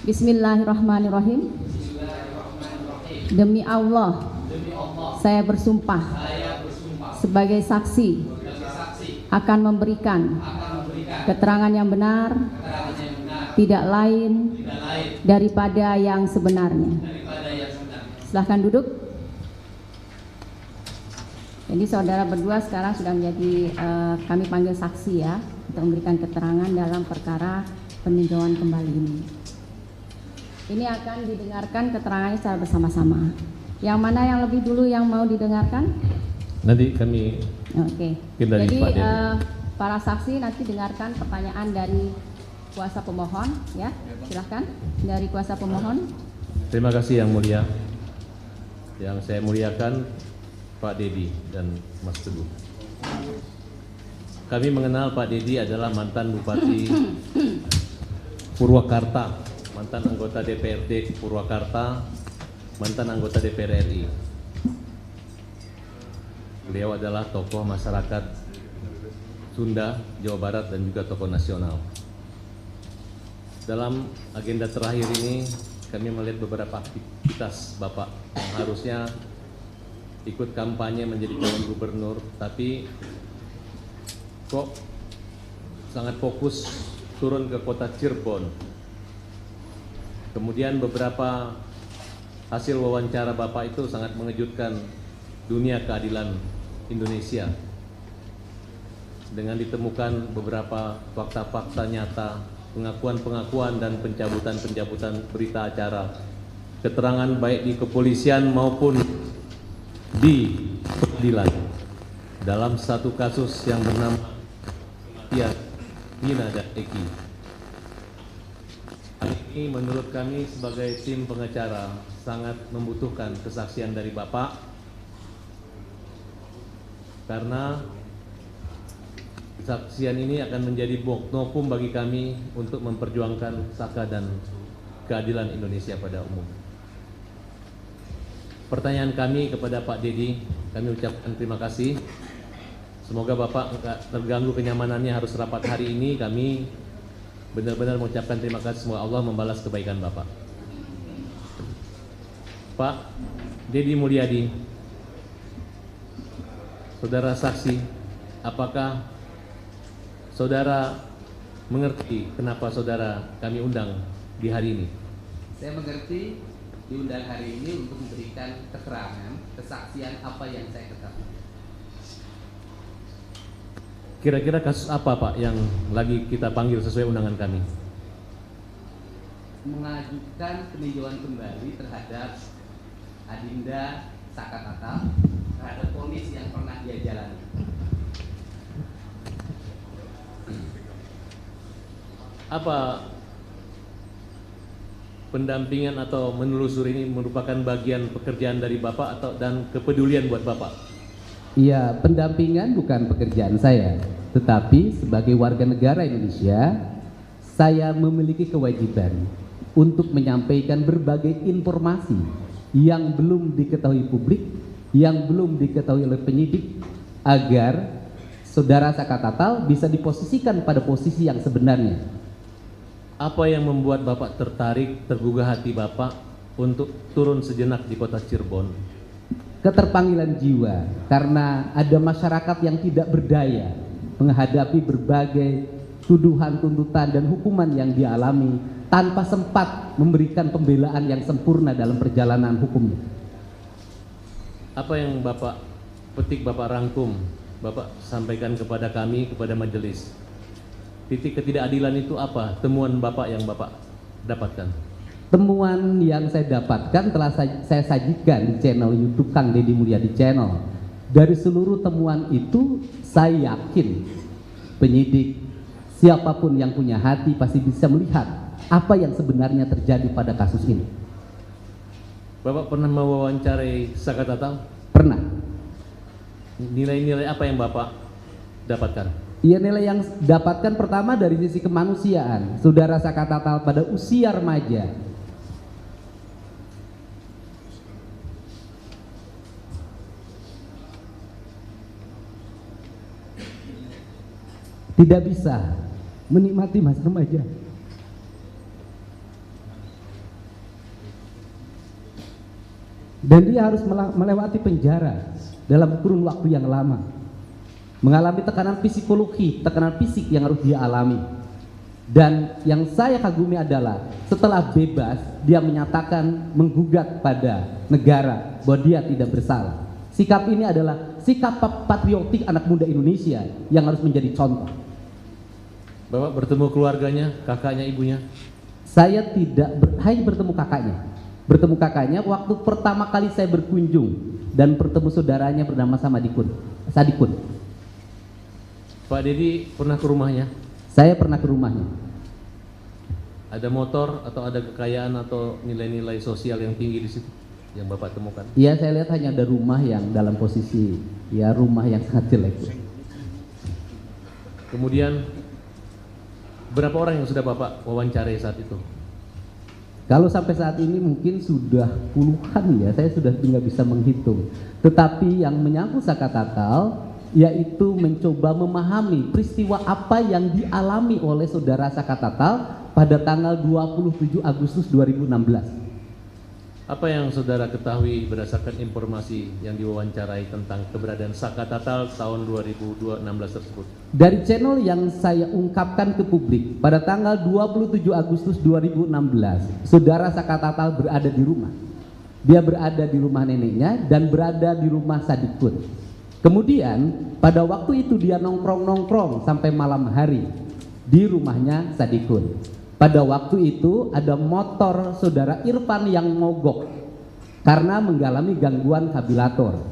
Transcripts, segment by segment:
Bismillahirrahmanirrahim. Demi Allah, saya bersumpah sebagai saksi akan memberikan keterangan yang benar, tidak lain daripada yang sebenarnya. Silahkan duduk. Jadi saudara berdua sekarang sudah menjadi kami panggil saksi ya, untuk memberikan keterangan dalam perkara peninjauan kembali ini. Ini akan didengarkan keterangannya secara bersama-sama. Yang mana yang lebih dulu yang mau didengarkan? Nanti kami. Oke. Jadi para saksi nanti dengarkan pertanyaan dari kuasa pemohon, ya. Silahkan dari kuasa pemohon. Terima kasih Yang Mulia. Yang saya muliakan Pak Dedi dan Mas Teguh. Kami mengenal Pak Dedi adalah mantan Bupati Purwakarta, mantan anggota DPRD Purwakarta, mantan anggota DPR RI. Beliau adalah tokoh masyarakat Sunda, Jawa Barat, dan juga tokoh nasional. Dalam agenda terakhir ini, kami melihat beberapa aktivitas Bapak yang harusnya ikut kampanye menjadi calon gubernur, tapi kok sangat fokus turun ke kota Cirebon. Kemudian beberapa hasil wawancara Bapak itu sangat mengejutkan dunia keadilan Indonesia dengan ditemukan beberapa fakta-fakta nyata, pengakuan-pengakuan dan pencabutan-pencabutan berita acara, keterangan baik di kepolisian maupun di pengadilan dalam satu kasus yang bernama kematian Vina dan Eki. Ini menurut kami sebagai tim pengacara sangat membutuhkan kesaksian dari Bapak, karena kesaksian ini akan menjadi novum bagi kami untuk memperjuangkan saka dan keadilan Indonesia pada umum. Pertanyaan kami kepada Pak Dedi, kami ucapkan terima kasih. Semoga Bapak enggak terganggu kenyamanannya harus rapat hari ini. Kami benar-benar mengucapkan terima kasih, semoga Allah membalas kebaikan Bapak. Pak Dedi Mulyadi, saudara saksi, apakah saudara mengerti kenapa saudara kami undang di hari ini? Saya mengerti diundang hari ini untuk memberikan keterangan, kesaksian apa yang saya ketahui. Kira-kira kasus apa Pak yang lagi kita panggil sesuai undangan kami? Mengajukan peninjauan kembali terhadap Adinda Saka Tatal terhadap vonis yang pernah dia jalani. Apa pendampingan atau menelusuri ini merupakan bagian pekerjaan dari Bapak atau dan kepedulian buat Bapak? Iya, pendampingan bukan pekerjaan saya, tetapi sebagai warga negara Indonesia, saya memiliki kewajiban untuk menyampaikan berbagai informasi yang belum diketahui publik, yang belum diketahui oleh penyidik, agar saudara Saka Tatal bisa diposisikan pada posisi yang sebenarnya. Apa yang membuat Bapak tertarik, tergugah hati Bapak untuk turun sejenak di kota Cirebon? Keterpanggilan jiwa, karena ada masyarakat yang tidak berdaya menghadapi berbagai tuduhan, tuntutan, dan hukuman yang dialami tanpa sempat memberikan pembelaan yang sempurna dalam perjalanan hukumnya. Apa yang Bapak petik, Bapak rangkum, Bapak sampaikan kepada kami, kepada majelis? Titik ketidakadilan itu apa? Temuan Bapak yang Bapak dapatkan? Temuan yang saya dapatkan telah saya sajikan di channel YouTube Kang Dedi Mulyadi Channel. Dari seluruh temuan itu, saya yakin penyidik, siapapun yang punya hati pasti bisa melihat apa yang sebenarnya terjadi pada kasus ini. Bapak pernah mewawancarai Saka Tatal? Pernah. Nilai-nilai apa yang Bapak dapatkan? Iya, nilai yang dapatkan pertama dari sisi kemanusiaan. Saudara Saka Tatal pada usia remaja tidak bisa menikmati masa remaja. dan dia harus melewati penjara dalam kurun waktu yang lama, mengalami tekanan psikologi, tekanan fisik yang harus dia alami. Dan yang saya kagumi adalah setelah bebas dia menyatakan menggugat pada negara bahwa dia tidak bersalah. Sikap ini adalah sikap patriotik anak muda Indonesia yang harus menjadi contoh. Bapak bertemu keluarganya, kakaknya, ibunya? Saya tidak hanya bertemu kakaknya. Bertemu kakaknya waktu pertama kali saya berkunjung dan bertemu saudaranya bernama Sadikun. Pak Dedi pernah ke rumahnya? Saya pernah ke rumahnya. Ada motor atau ada kekayaan atau nilai-nilai sosial yang tinggi di situ yang Bapak temukan? Iya, saya lihat hanya ada rumah yang dalam posisi ya rumah yang sangat jelek. Kemudian berapa orang yang sudah Bapak wawancarai saat itu? Kalau sampai saat ini mungkin sudah puluhan ya, saya sudah nggak bisa menghitung. Tetapi yang menyangkut Saka Tatal yaitu mencoba memahami peristiwa apa yang dialami oleh saudara Saka Tatal pada tanggal 27 Agustus 2016. Apa yang saudara ketahui berdasarkan informasi yang diwawancarai tentang keberadaan Saka Tatal tahun 2016 tersebut? Dari channel yang saya ungkapkan ke publik pada tanggal 27 Agustus 2016, saudara Saka Tatal berada di rumah. Dia berada di rumah neneknya dan berada di rumah Sadikun. Kemudian pada waktu itu dia nongkrong-nongkrong sampai malam hari di rumahnya Sadikun. Pada waktu itu ada motor saudara Irfan yang mogok karena mengalami gangguan kabilator.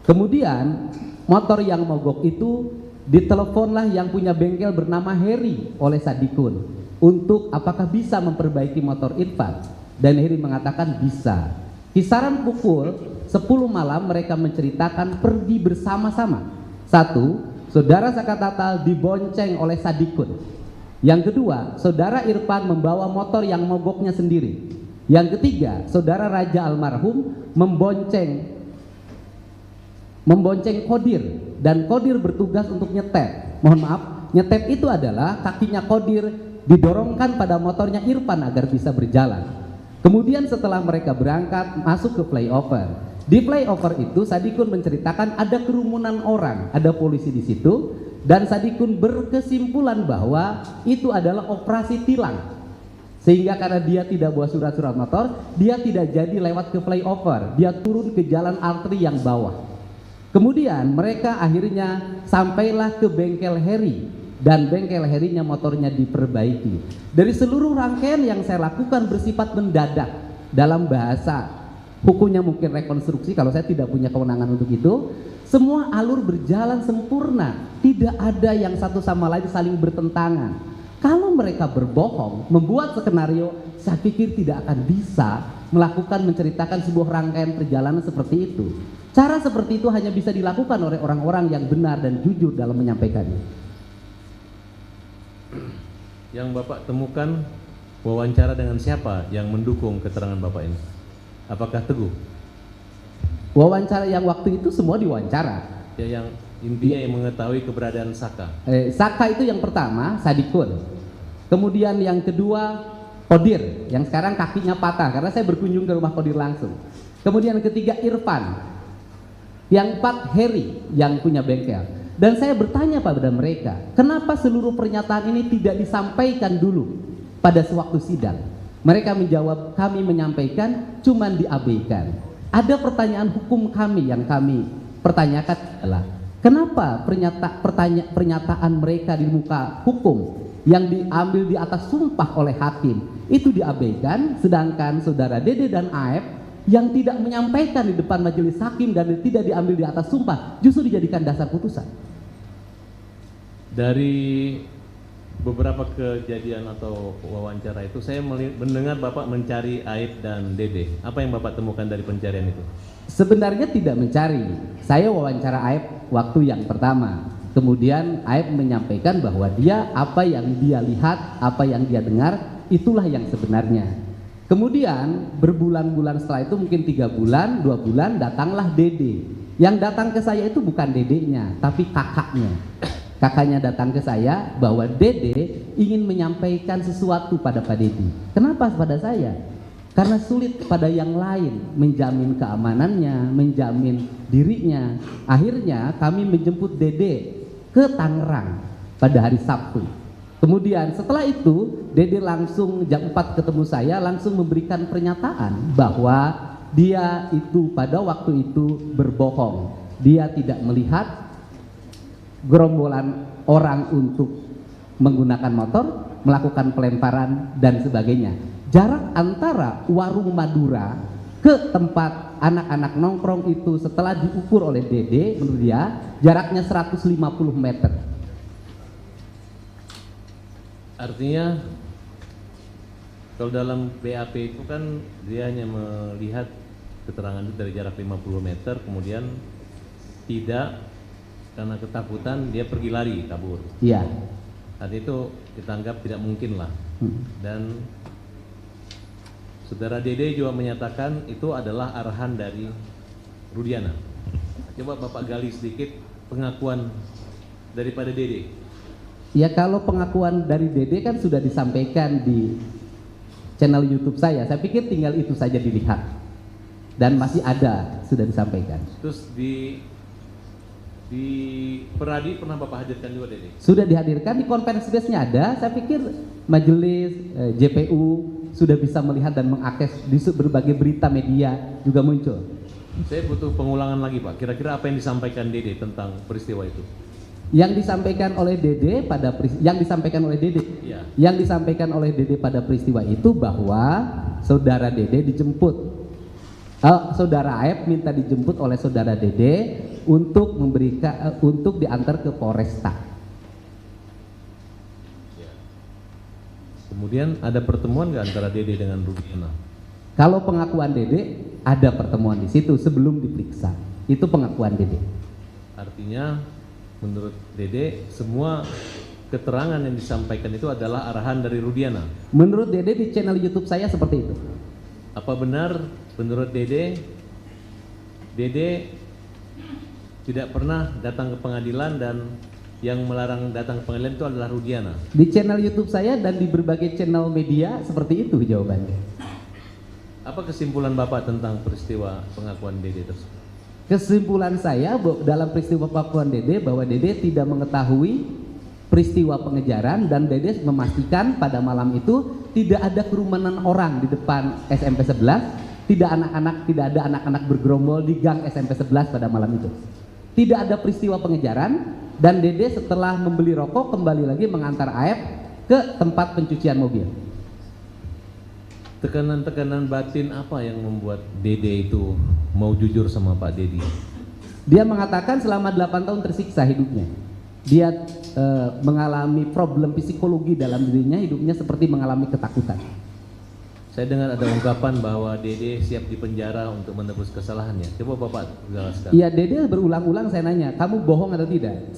Kemudian motor yang mogok itu diteleponlah yang punya bengkel bernama Heri oleh Sadikun untuk apakah bisa memperbaiki motor Irfan, dan Heri mengatakan bisa. Kisaran pukul 10 malam mereka menceritakan pergi bersama-sama. Satu, saudara Saka Tatal dibonceng oleh Sadikun. Yang kedua, saudara Irfan membawa motor yang mogoknya sendiri. Yang ketiga, saudara Raja almarhum membonceng Kodir, dan Kodir bertugas untuk nyetep. Mohon maaf, nyetep itu adalah kakinya Kodir didorongkan pada motornya Irfan agar bisa berjalan. Kemudian setelah mereka berangkat masuk ke flyover. Di flyover itu Sadikun menceritakan ada kerumunan orang, ada polisi di situ. Dan Sadikun berkesimpulan bahwa itu adalah operasi tilang, sehingga karena dia tidak bawa surat-surat motor, dia tidak jadi lewat ke flyover, dia turun ke jalan arteri yang bawah. Kemudian mereka akhirnya sampailah ke bengkel Heri, dan bengkel Herinya motornya diperbaiki. Dari seluruh rangkaian yang saya lakukan bersifat mendadak, dalam bahasa hukumnya mungkin rekonstruksi, kalau saya tidak punya kewenangan untuk itu. Semua alur berjalan sempurna, tidak ada yang satu sama lain saling bertentangan. Kalau mereka berbohong, membuat skenario, saya pikir tidak akan bisa melakukan menceritakan sebuah rangkaian perjalanan seperti itu. Cara seperti itu hanya bisa dilakukan oleh orang-orang yang benar dan jujur dalam menyampaikannya. Yang Bapak temukan wawancara dengan siapa yang mendukung keterangan Bapak ini? Apakah Teguh? Wawancara yang waktu itu semua diwawancara. Ya, yang intinya yang mengetahui keberadaan Saka. Saka itu yang pertama, Sadikun. Kemudian yang kedua, Kodir, yang sekarang kakinya patah karena saya berkunjung ke rumah Kodir langsung. Kemudian yang ketiga, Irfan. Yang empat, Heri yang punya bengkel. Dan saya bertanya pada mereka, kenapa seluruh pernyataan ini tidak disampaikan dulu pada sewaktu sidang? Mereka menjawab, kami menyampaikan, cuman diabaikan. Ada pertanyaan hukum kami yang kami pertanyakan adalah kenapa pernyataan mereka di muka hukum yang diambil di atas sumpah oleh hakim itu diabaikan, sedangkan saudara Dede dan Aep yang tidak menyampaikan di depan majelis hakim dan tidak diambil di atas sumpah justru dijadikan dasar putusan. Dari beberapa kejadian atau wawancara itu saya mendengar Bapak mencari Aep dan Dede. Apa yang Bapak temukan dari pencarian itu? Sebenarnya tidak mencari. Saya wawancara Aep waktu yang pertama. Kemudian Aep menyampaikan bahwa dia apa yang dia lihat, apa yang dia dengar, itulah yang sebenarnya. Kemudian berbulan-bulan setelah itu mungkin 3 bulan, 2 bulan datanglah Dede. Yang datang ke saya itu bukan dedenya, tapi kakaknya. Kakaknya datang ke saya bahwa Dede ingin menyampaikan sesuatu pada Pak Dedi. Kenapa pada saya? karena sulit pada yang lain menjamin keamanannya, menjamin dirinya. Akhirnya kami menjemput Dede ke Tangerang pada hari Sabtu. Kemudian setelah itu Dede langsung jam 4 ketemu saya, langsung memberikan pernyataan bahwa dia itu pada waktu itu berbohong. Dia tidak melihat gerombolan orang untuk menggunakan motor, melakukan pelemparan dan sebagainya. Jarak antara warung Madura ke tempat anak-anak nongkrong itu setelah diukur oleh Dede, menurut dia jaraknya 150 meter. Artinya kalau dalam BAP itu kan dia hanya melihat keterangan itu dari jarak 50 meter, kemudian tidak, karena ketakutan dia pergi lari kabur. Iya. Saat itu kita anggap tidak mungkin lah. Dan saudara Dede juga menyatakan itu adalah arahan dari Rudiana. Coba Bapak gali sedikit pengakuan daripada Dede. Ya, kalau pengakuan dari Dede kan sudah disampaikan di channel YouTube saya. Saya pikir tinggal itu saja dilihat. Dan masih ada, sudah disampaikan. Terus di Peradi pernah Bapak hadirkan juga Dede? Sudah dihadirkan, di conference base-nya ada. Saya pikir majelis JPU sudah bisa melihat dan mengakses di berbagai berita media juga muncul. Saya butuh pengulangan lagi Pak. Kira-kira apa yang disampaikan Dede tentang peristiwa itu? Yang disampaikan oleh Dede pada Ya. Yang disampaikan oleh Dede pada peristiwa itu bahwa saudara Dede dijemput. Saudara Aep minta dijemput oleh saudara Dede untuk untuk diantar ke Polresta. Ya. Kemudian ada pertemuan nggak antara Dede dengan Rudiana? Kalau pengakuan Dede ada pertemuan di situ sebelum diperiksa. Itu pengakuan Dede. Artinya menurut Dede semua keterangan yang disampaikan itu adalah arahan dari Rudiana. Menurut Dede di channel YouTube saya seperti itu. Apa benar menurut Dede tidak pernah datang ke pengadilan dan yang melarang datang ke pengadilan itu adalah Rudiana? Di channel YouTube saya dan di berbagai channel media seperti itu jawabannya. Apa kesimpulan Bapak tentang peristiwa pengakuan Dede tersebut? Kesimpulan saya dalam peristiwa pengakuan Dede bahwa Dede tidak mengetahui peristiwa pengejaran dan Dede memastikan pada malam itu tidak ada kerumunan orang di depan SMP 11, tidak ada anak-anak bergerombol di gang SMP 11 pada malam itu. Tidak ada peristiwa pengejaran dan Dede setelah membeli rokok kembali lagi mengantar Aep ke tempat pencucian mobil. Tekanan-tekanan batin apa yang membuat Dede itu mau jujur sama Pak Dedi? Dia mengatakan selama 8 tahun tersiksa hidupnya. Dia mengalami problem psikologi dalam dirinya, hidupnya seperti mengalami ketakutan. Saya dengar ada ungkapan bahwa Dede siap dipenjara untuk menebus kesalahannya. Coba Bapak jelaskan. Iya, Dede berulang-ulang saya nanya, kamu bohong atau tidak?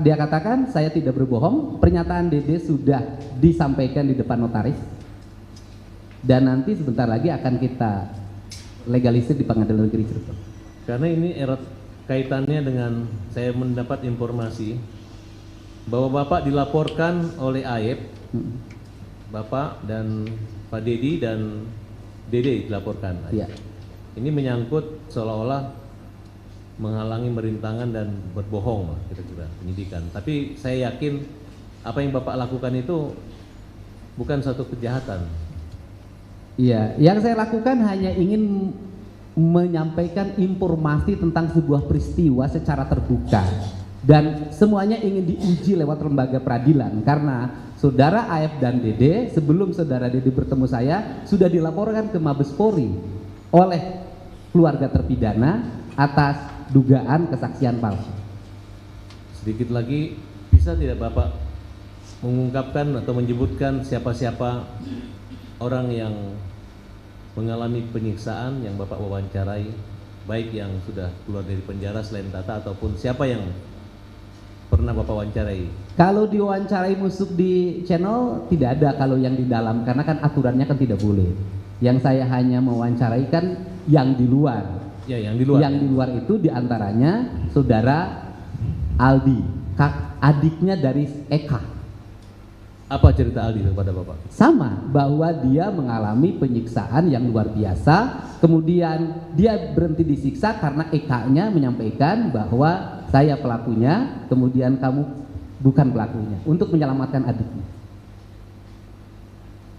Dia katakan saya tidak berbohong. Pernyataan Dede sudah disampaikan di depan notaris. Dan nanti sebentar lagi akan kita legalisir di Pengadilan Negeri Cirebon. Karena ini erat kaitannya dengan saya mendapat informasi bahwa Bapak dilaporkan oleh Aep, Bapak dan Pak Dedi dan Dede dilaporkan. Ya. Ini menyangkut seolah-olah menghalangi merintangan dan berbohong lah kira-kira penyidikan. Tapi saya yakin apa yang Bapak lakukan itu bukan satu kejahatan. Iya, yang saya lakukan hanya ingin menyampaikan informasi tentang sebuah peristiwa secara terbuka dan semuanya ingin diuji lewat lembaga peradilan karena saudara Aep dan Dede sebelum saudara Dede bertemu saya sudah dilaporkan ke Mabes Polri oleh keluarga terpidana atas dugaan kesaksian palsu. Sedikit lagi bisa tidak Bapak mengungkapkan atau menyebutkan siapa-siapa orang yang mengalami penyiksaan yang Bapak wawancarai, baik yang sudah keluar dari penjara selain Tata ataupun siapa yang pernah Bapak wawancarai? Kalau diwawancarai musuk di channel tidak ada kalau yang di dalam karena kan aturannya kan tidak boleh. Yang saya hanya mewawancarai kan yang di luar. Ya, yang di luar. Yang di luar itu diantaranya saudara Aldi, adiknya dari Eka. Apa cerita Aldi kepada Bapak? Sama, bahwa dia mengalami penyiksaan yang luar biasa, kemudian dia berhenti disiksa karena EK-nya menyampaikan bahwa saya pelakunya, kemudian kamu bukan pelakunya, untuk menyelamatkan adiknya.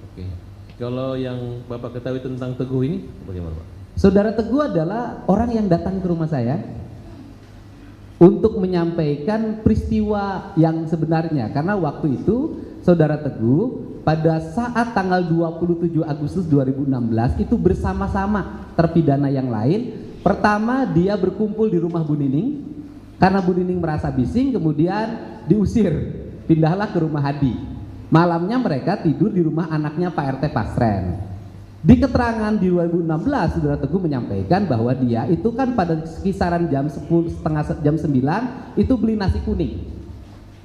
Oke. Kalau yang Bapak ketahui tentang Teguh ini bagaimana, Pak? Saudara Teguh adalah orang yang datang ke rumah saya untuk menyampaikan peristiwa yang sebenarnya, karena waktu itu Saudara Teguh pada saat tanggal 27 Agustus 2016 itu bersama-sama terpidana yang lain. Pertama dia berkumpul di rumah Bu Nining, karena Bu Nining merasa bising kemudian diusir, pindahlah ke rumah Hadi. Malamnya mereka tidur di rumah anaknya Pak RT Pasren. Di keterangan di 2016 Saudara Teguh menyampaikan bahwa dia itu kan pada kisaran jam 10, setengah jam 9 itu beli nasi kuning.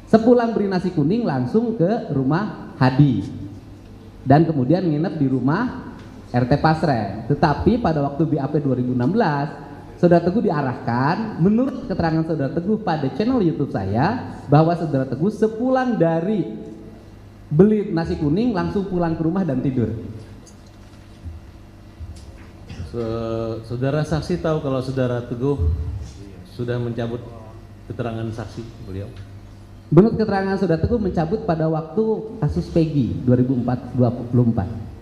Sepulang beli nasi kuning langsung ke rumah Hadi dan kemudian nginep di rumah RT Pasren. Tetapi pada waktu BAP 2016 Saudara Teguh diarahkan, menurut keterangan Saudara Teguh pada channel YouTube saya, bahwa Saudara Teguh sepulang dari beli nasi kuning langsung pulang ke rumah dan tidur. Saudara saksi tahu kalau Saudara Teguh sudah mencabut keterangan saksi beliau? Menurut keterangan Saudara Teguh mencabut pada waktu kasus Peggy 2024.